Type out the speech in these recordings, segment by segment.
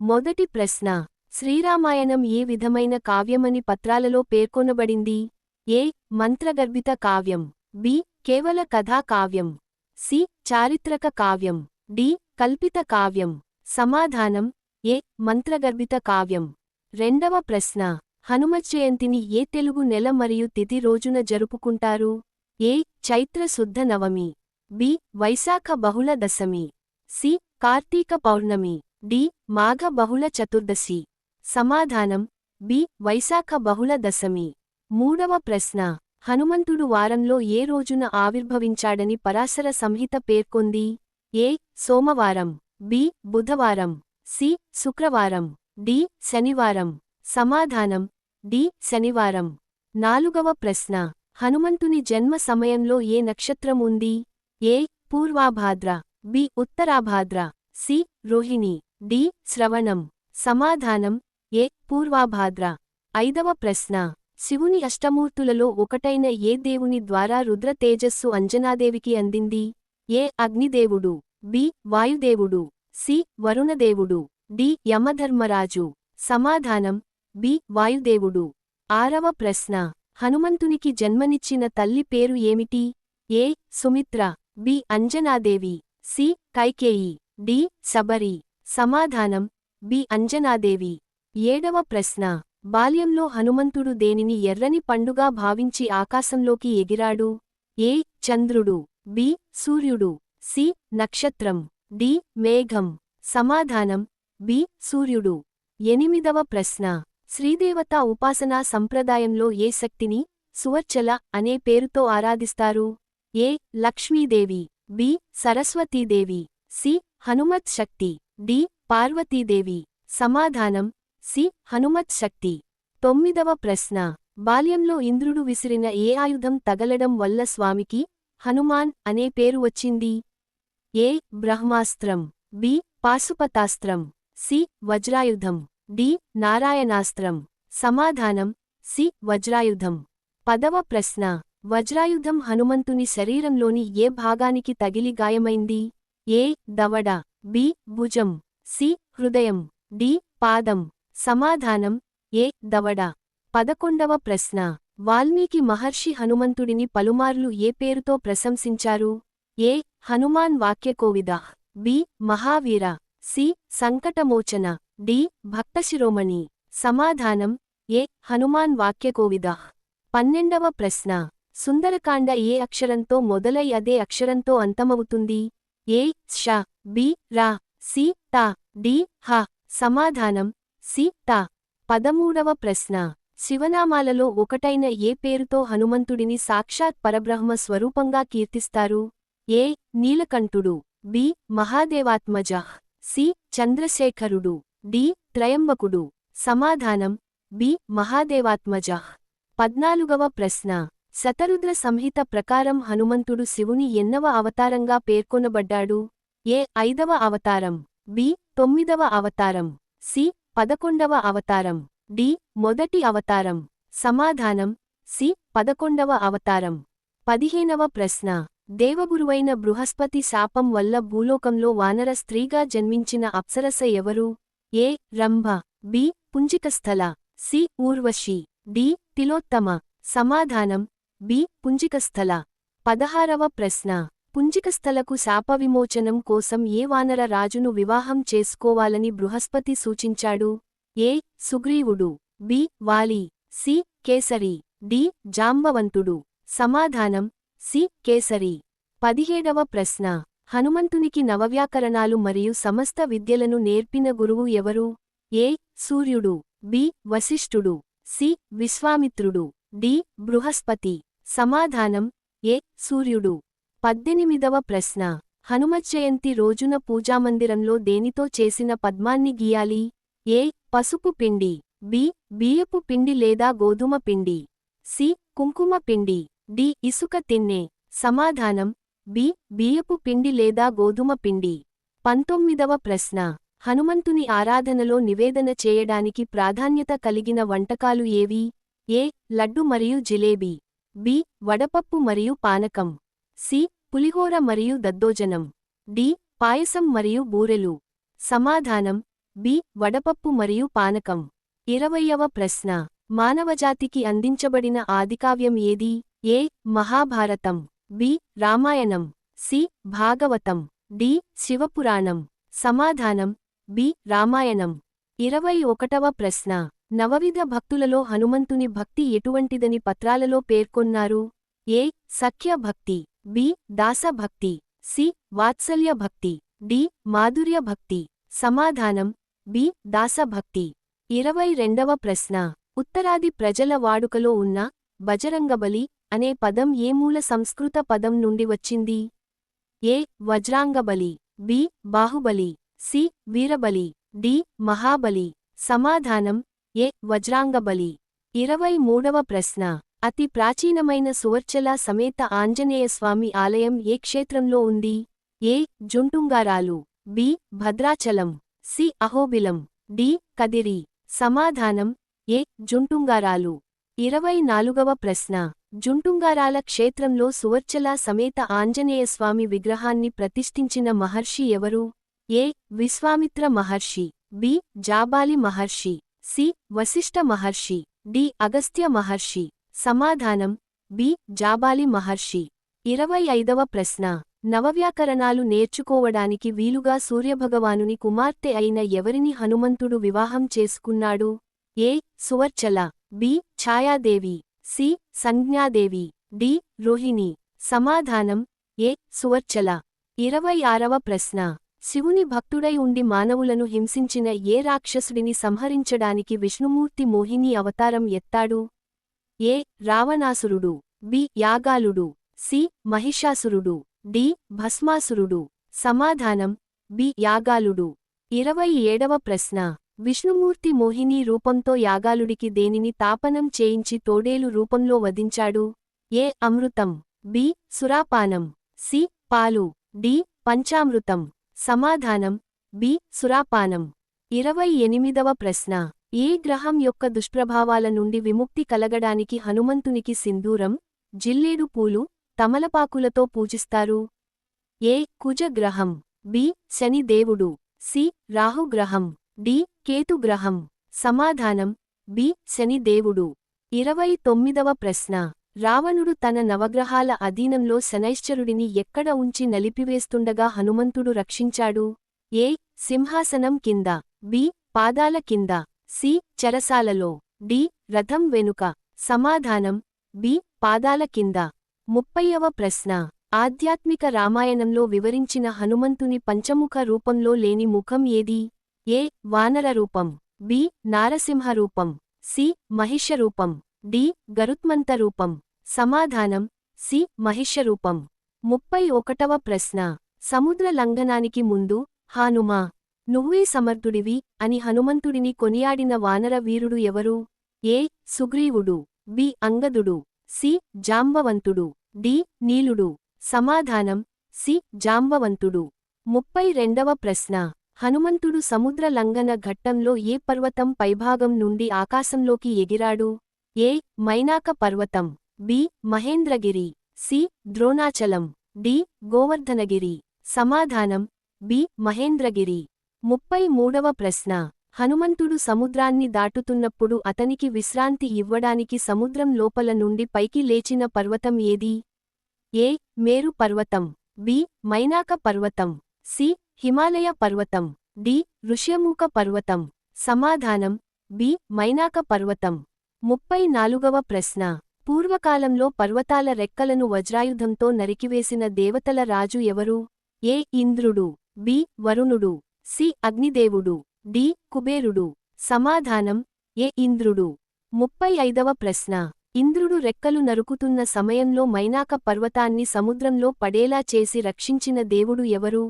మొదటి ప్రశ్న. శ్రీరామాయణం ఏ విధమైన కావ్యమని పత్రాలలో పేర్కొనబడింది? ఏ. మంత్రగర్భిత కావ్యం. బి. కేవల కథా కావ్యం. సి. చారిత్రక కావ్యం. డి. కల్పిత కావ్యం. సమాధానం ఏ. మంత్రగర్భిత కావ్యం. రెండవ ప్రశ్న. హనుమత్ జయంతిని ఏ తెలుగు నెల మరియు తిథి రోజున జరుపుకుంటారు? ఏ. చైత్ర శుద్ధ నవమి. బి. వైశాఖ బహుళ దశమి. సి. కార్తీక పౌర్ణమి. డి. మాఘ బహుళ చతుర్దశి. సమాధానం బి. వైశాఖ బహుళ దశమి. మూడవ ప్రశ్న. హనుమంతుడు వారంలో ఏ రోజున ఆవిర్భవించాడని పరాశర సంహిత పేర్కొంది? ఏ. సోమవారం. బి. బుధవారం. సి. శుక్రవారం. డి. శనివారం. సమాధానం డి. శనివారం. నాలుగవ ప్రశ్న. హనుమంతుని జన్మ సమయంలో ఏ నక్షత్రం ఉంది? ఏ. పూర్వాభాద్ర. బి. ఉత్తరాభాద్ర. సి. రోహిణి. డి. శ్రవణం. సమాధానం ఏ. పూర్వాభాద్ర. ఐదవ ప్రశ్న. శివుని అష్టమూర్తులలో ఒకటైన ఏ దేవుని ద్వారా రుద్ర తేజస్సు అంజనాదేవికి అందింది? ఏ. అగ్నిదేవుడు. బి. వాయుదేవుడు. సి. వరుణదేవుడు. డి. యమధర్మరాజు. సమాధానం బి. వాయుదేవుడు. ఆరవ ప్రశ్న. హనుమంతునికి జన్మనిచ్చిన తల్లి పేరు ఏమిటి? A. Sumitra. B. Anjanadevi. C. Kaikeyi. D. Shabari. సమాధానం బి. అంజనాదేవి. ఏడవ ప్రశ్న. బాల్యంలో హనుమంతుడు దేనిని ఎర్రని పండుగా భావించి ఆకాశంలోకి ఎగిరాడు? ఏ. చంద్రుడు. బి. సూర్యుడు. సి. నక్షత్రం. డి. మేఘం. సమాధానం బి. సూర్యుడు. ఎనిమిదవ ప్రశ్న. శ్రీదేవతా ఉపాసనా సంప్రదాయంలో ఏ శక్తిని సువర్చల అనే పేరుతో ఆరాధిస్తారు? ఏ. లక్ష్మీదేవి. బి. సరస్వతీదేవి. సి. హనుమత్ శక్తి. డి. పార్వతీదేవి. సమాధానం సి. హనుమత్ శక్తి. తొమ్మిదవ ప్రశ్న. బాల్యంలో ఇంద్రుడు విసిరిన ఏ ఆయుధం తగలడం వల్ల స్వామికి హనుమాన్ అనే పేరు వచ్చింది? ఏ. బ్రహ్మాస్త్రం. బి. పాశుపతాస్త్రం. సి. వజ్రాయుధం. డి. నారాయణాస్త్రం. సమాధానం సి. వజ్రాయుధం. పదవ ప్రశ్న. వజ్రాయుధం హనుమంతుని శరీరంలోని ఏ భాగానికి తగిలి గాయమైంది? ఏ. దవడ. బి. భుజం. సి. హృదయం. డి. పాదం. సమాధానం ఏ. దవడ. 11వ ప్రశ్న. వాల్మీకి మహర్షి హనుమంతుడిని పలుమార్లు ఏ పేరుతో ప్రశంసించారు? ఏ. హనుమాన్ వాక్యకోవిద. బి. మహావీర. సి. సంకటమోచన. డి. భక్తశిరోమణి. సమాధానం ఏ. హనుమాన్ వాక్యకోవిద. 12వ ప్రశ్న. సుందరకాండ ఏ అక్షరంతో మొదలై అదే అక్షరంతో అంతమవుతుంది? ఏ. ష. బి. రా. సి. త. డి. హ. సమాధానం సి. త. 13వ ప్రశ్న. శివనామాలలో ఒకటైన ఏ పేరుతో హనుమంతుడిని సాక్షాత్ పరబ్రహ్మ స్వరూపంగా కీర్తిస్తారు? ఏ. నీలకంఠుడు. బి. మహాదేవాత్మజ. సి. చంద్రశేఖరుడు. డి. త్రయంబకుడు. సమాధానం బి. మహాదేవాత్మజ. 14వ ప్రశ్న. శతరుద్ర సంహిత ప్రకారం హనుమంతుడు శివుని ఎన్నవ అవతారంగా పేర్కొనబడ్డాడు? ఏ. 5వ అవతారం. బి. 9వ అవతారం. సి. 11వ అవతారం. డి. మొదటి అవతారం. సమాధానం సి. 11వ అవతారం. 15వ ప్రశ్న. దేవగురువైన బృహస్పతి శాపం వల్ల భూలోకంలో వానర స్త్రీగా జన్మించిన అప్సరస ఎవరు? ఏ. రంభ. బి. పుంజికస్థల. సి. ఊర్వశి. డి. తిలోత్తమ. సమాధానం బి. పుంజికస్థల. 16వ ప్రశ్న. పుంజికస్థలకు శాపవిమోచనం కోసం ఏ వానర రాజును వివాహం చేసుకోవాలని బృహస్పతి సూచించాడు? ఏ. సుగ్రీవుడు. బి. వాలి. సి. కేసరి. డి. జాంబవంతుడు. సమాధానం సి. కేసరి. 17వ ప్రశ్న. హనుమంతునికి నవవ్యాకరణాలు మరియు సమస్త విద్యలను నేర్పిన గురువు ఎవరు? ఏ. సూర్యుడు. బి. వశిష్ఠుడు. సి. విశ్వామిత్రుడు. డి. బృహస్పతి. సమాధానం ఏ. సూర్యుడు. 18వ ప్రశ్న. హనుమత్ జయంతి రోజున పూజామందిరంలో దేనితో చేసిన పద్మాన్ని గీయాలి? ఏ. పసుపు పిండి. బి. బియ్యపు పిండి లేదా గోధుమ పిండి. సి. కుంకుమ పిండి. డి. ఇసుక తిన్నె. సమాధానం బి. బియ్యపు పిండి లేదా గోధుమ పిండి. 19వ ప్రశ్న. హనుమంతుని ఆరాధనలో నివేదన చేయడానికి ప్రాధాన్యత కలిగిన వంటకాలు ఏవి? ఏ. లడ్డు మరియు జిలేబీ. బి. వడపప్పు మరియు పానకం. సి. పులిహోర మరియు దద్దోజనం. డి. పాయసం మరియు బూరెలు. సమాధానం బి వడపప్పు మరియు పానకం. 20వ ప్రశ్న. మానవజాతికి అందించబడిన ఆదికావ్యం ఏది? A Mahabharatam, B Ramayanam, C Bhagavatam, D Shivapuranam. సమాధానం బి రామాయణం. 21వ ప్రశ్న. నవవిధ భక్తులలో హనుమంతుని భక్తి ఎటువంటిదని పత్రాలలో పేర్కొన్నారు? ఏ సఖ్య భక్తి, బి దాస భక్తి, సి వాత్సల్య భక్తి, డి మాధుర్య భక్తి. సమాధానం బి దాస భక్తి. 22వ ప్రశ్న. ఉత్తరాది ప్రజల వాడుకలో ఉన్న బజరంగబలి అనే పదం ఏ మూల సంస్కృత పదం నుండి వచ్చింది? A Vajrangabali, B Baahubali, C Veerabali, D Mahabali. సమాధానం ఏ వజ్రాంగబలి. 23వ ప్రశ్న. అతి ప్రాచీనమైన సువర్చల సమేత ఆంజనేయస్వామి ఆలయం ఏ క్షేత్రంలో ఉంది? A Juntungaralu, B Bhadrachalam, C Ahobilam, D Kadiri. సమాధానం ఏ జుంటుంగారాలు. 24వ ప్రశ్న. జుంటుంగారాల క్షేత్రంలో సువర్చల సమేత ఆంజనేయస్వామి విగ్రహాన్ని ప్రతిష్ఠించిన మహర్షి ఎవరు? ఏ విశ్వామిత్ర మహర్షి, బి జాబాలి మహర్షి, సి వశిష్ఠ మహర్షి, డి అగస్త్య మహర్షి. సమాధానం బి జాబాలి మహర్షి. 25వ ప్రశ్న. నవవ్యాకరణాలు నేర్చుకోవడానికి వీలుగా సూర్యభగవానుని కుమార్తె అయిన ఎవరిని హనుమంతుడు వివాహం చేసుకున్నాడు? A Suvarchala, B Chhayadevi, C Sanjnadevi, D Rohini. సమాధానం ఏ సువర్చల. 26వ ప్రశ్న. శివుని భక్తుడై ఉండి మానవులను హింసించిన ఏ రాక్షసుడిని సంహరించడానికి విష్ణుమూర్తి మోహిని అవతారం ఎత్తాడు? ఏ రావణాసురుడు, బి యాగాలుడు, సి మహిషాసురుడు, డి భస్మాసురుడు. సమాధానం బి యాగాలుడు. 27వ ప్రశ్న. విష్ణుమూర్తి మోహిని రూపంతో యాగాలుడికి దేనిని తాపనం చేయించి తోడేలు రూపంలో వధించాడు? ఏ అమృతం, బి సురాపానం, సి పాలు, డి పంచామృతం. సమాధానం బి సురాపానం. 28వ ప్రశ్న. ఏ గ్రహం యొక్క దుష్ప్రభావాల నుండి విముక్తి కలగడానికి హనుమంతునికి సింధూరం, జిల్లేడు పూలు, తమలపాకులతో పూజిస్తారు? ఏ కుజ గ్రహం, బి శని దేవుడు, సి రాహు గ్రహం, డి కేతు గ్రహం. సమాధానం బి శని దేవుడు. 29వ ప్రశ్న. రావణుడు తన నవగ్రహాల అధీనంలో శనైశ్చరుడిని ఎక్కడ ఉంచి నలిపివేస్తుండగా హనుమంతుడు రక్షించాడు? ఏ సింహాసనం కింద, బి పాదాల కింద, సి చెరసాలలో, డి రథం వెనుక. సమాధానం బి పాదాల కింద. 30వ ప్రశ్న. ఆధ్యాత్మిక రామాయణంలో వివరించిన హనుమంతుని పంచముఖ రూపంలో లేని ముఖం ఏది? ఏ వానర రూపం, బి నారసింహ రూపం, సి మహిష రూపం, డి గరుత్మంత రూపం. సమాధానం సి మహిష రూపం. 31వ ప్రశ్న. సముద్ర లంఘనానికి ముందు హానుమా నువ్వే సమర్థుడివి అని హనుమంతుడిని కొనియాడిన వానర వీరుడు ఎవరు? ఏ సుగ్రీవుడు, బి అంగదుడు, సి జాంబవంతుడు, డి నీలుడు. సమాధానం సి జాంబవంతుడు. 32వ ప్రశ్న. హనుమంతుడు సముద్ర లంఘన ఘట్టంలో ఏ పర్వతం పైభాగం నుండి ఆకాశంలోకి ఎగిరాడు? ఏ మైనాక పర్వతం, B Mahendragiri, C Dronachalam, D Govardhanagiri. సమాధానం బి మహేంద్రగిరి. 33వ ప్రశ్న. హనుమంతుడు సముద్రాన్ని దాటుతున్నప్పుడు అతనికి విశ్రాంతి ఇవ్వడానికి సముద్రం లోపల నుండి పైకి లేచిన పర్వతం ఏది? ఏ మేరు పర్వతం, బి మైనాక పర్వతం, సి హిమాలయ పర్వతం, డి ఋష్యమూక పర్వతం. సమాధానం బి మైనాక పర్వతం. 34వ ప్రశ్న. పూర్వకాలంలో పర్వతాల రెక్కలను వజ్రాయుధంతో నరికివేసిన దేవతల రాజు ఎవరు? ఏ ఇంద్రుడు, బి వరుణుడు, సి అగ్నిదేవుడు, డి కుబేరుడు. సమాధానం ఏ ఇంద్రుడు. 35వ ప్రశ్న. ఇంద్రుడు రెక్కలు నరుకుతున్న సమయంలో మైనాక పర్వతాన్ని సముద్రంలో పడేలా చేసి రక్షించిన దేవుడు ఎవరు?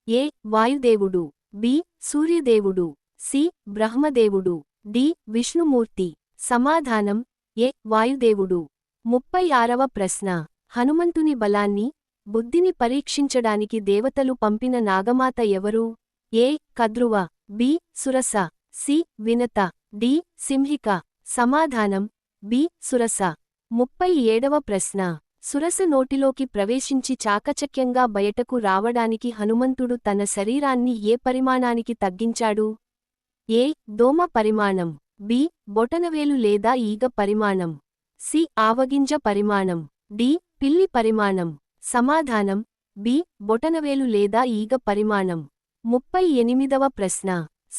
ఏ వాయుదేవుడు, బి సూర్యదేవుడు, సి బ్రహ్మదేవుడు, డి విష్ణుమూర్తి. సమాధానం ఏ వాయుదేవుడు. 36వ ప్రశ్న. హనుమంతుని బలాన్ని, బుద్ధిని పరీక్షించడానికి దేవతలు పంపిన నాగమాత ఎవరు? ఏ Kadruva, B Surasa, C Vinata, D Simhika. సమాధానం బి సురస. 37వ ప్రశ్న. సురస నోటిలోకి ప్రవేశించి చాకచక్యంగా బయటకు రావడానికి హనుమంతుడు తన శరీరాన్ని ఏ పరిమాణానికి తగ్గించాడు? ఏ దోమ పరిమాణం, బి బొటనవేలు లేదా ఈగ పరిమాణం, సి ఆవగింజ పరిమాణం, డి పిల్లి పరిమాణం. సమాధానం బి బొటనవేలు లేదా ఈగ పరిమాణం. 38వ ప్రశ్న.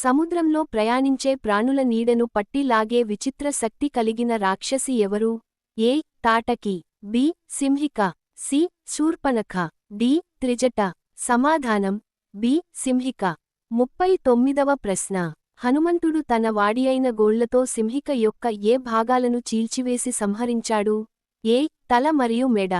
సముద్రంలో ప్రయాణించే ప్రాణుల నీడను పట్టి లాగే విచిత్ర శక్తి కలిగిన రాక్షసి ఎవరు? A Tataki, B Simhika, C Shurpanakha, D Trijata. సమాధానం బి సింహిక. 39వ ప్రశ్న. హనుమంతుడు తన వాడియైన గోళ్లతో సింహిక యొక్క ఏ భాగాలను చీల్చివేసి సంహరించాడు? ఏ తల మరియు మెడ,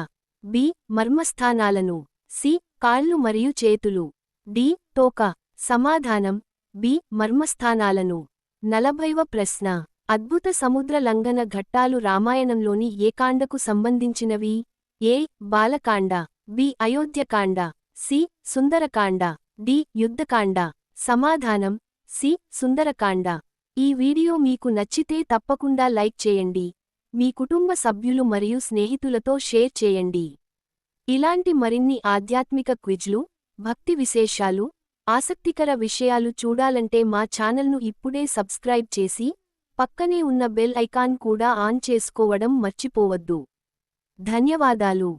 బి మర్మస్థానాలను, సి కాళ్ళు మరియు చేతులు, డి తోక. సమాధానం బి మర్మస్థానాలను. 40వ ప్రశ్న. అద్భుత సముద్ర లంఘన ఘట్టాలు రామాయణంలోని ఏ కాండకు సంబంధించినవి? A Balakanda, B Ayodhyakanda, C Sundarakanda, D Yuddhakanda. సమాధానం సి సుందరకాండ. ఈ వీడియో మీకు నచ్చితే తప్పకుండా లైక్ చేయండి. మీ కుటుంబ సభ్యులు మరియు స్నేహితులతో షేర్ చేయండి. ఇలాంటి మరిన్ని ఆధ్యాత్మిక క్విజ్లు, భక్తి విశేషాలు, ఆసక్తికర విషయాలు చూడాలంటే మా ఛానల్ను ఇప్పుడే సబ్స్క్రైబ్ చేసి, పక్కనే ఉన్న బెల్ ఐకాన్ కూడా ఆన్ చేసుకోవడం మర్చిపోవద్దు. ధన్యవాదాలు.